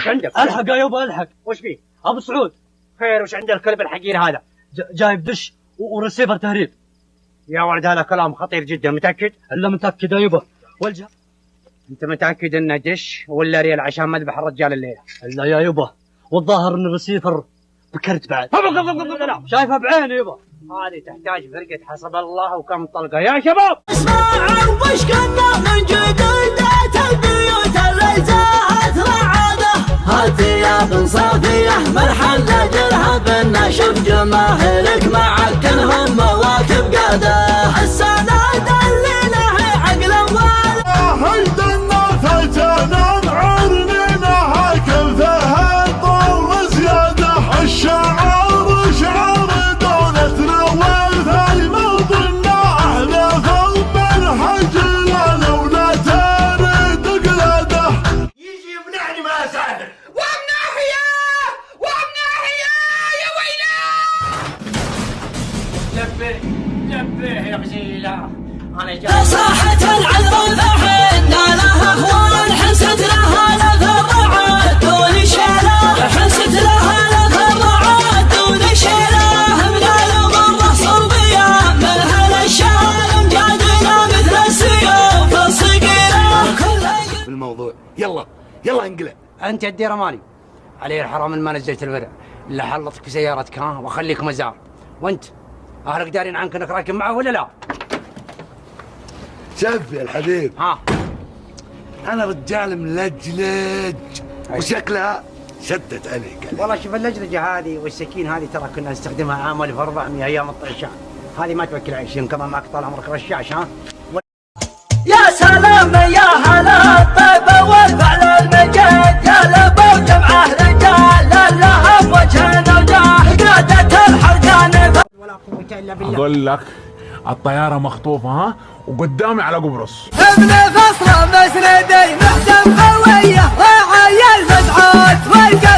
وش عندك؟ الحق يا يبا الحق. وش فيه؟ ابو سعود. خير، وش عند الكلب الحقير هذا؟ جايب دش ورسيفر تهريب. يا ولد هذا كلام خطير جدا، متأكد؟ الا متاكد يا يبا. والجهه انت متأكد انه دش ولا ريال عشان مذبح الرجال الليله؟ الا يا يبا، والظاهر ان الرسيفر بكرت بعد. شايفها بعيني يبا. هذه تحتاج فرقة حسب الله وكم طلقة يا شباب. اسمعوا وش كنا من جدودات البيوت اللي زاهت رعاده، هالثياب صافية مرحل جرها بالنشف، جماهيرك معك كلهم مواكب قاده، السند اللي له عقل وال هيدا الناس الجنان عرنينها كلفها طول زيادة، الشعار شعار دولتنا والفي موطننا، احنا ثوب الحجلان ولا تريد قلاده، يجي يمنعني ما ساهر وامنحيا يا ويلاه. لبيه يا غزيلة، انا جاي. صاحت العذر فحن لها اخوان، حست لها لفرعات دون شيله، حست لها لفرعات دون شيله، من المره صوبيه من هالاشياء مجادنا مثل السيوف الصقيله. بالموضوع يلا انقلع. انت الديره مالي علي الحرام ما نزلت الورع الا حلطك بسيارتك ها واخليك مزار. وانت اهلك دارين عنك انك راكب معه ولا لا؟ شوف يا الحبيب، ها انا رجال ملجلج وشكلها شدت عليك. والله شوف اللجلجه هذه والسكين هذه ترى كنا نستخدمها عام 1400 ايام الطيشان، هذه ما توكل عيش ينقضى معك طال عمرك رشاش ها. يا سلام يا هلا الطيبه والفعل المجيد، يا لبو جمعه رجال لها وجه وجاه، قادة الحرجان ولا قوه الا بالله. اقول لك الطياره مخطوفه ها وقدامي على قبرص. ابن فصله مسندي محسن خويه، راعي الفزعات والقلب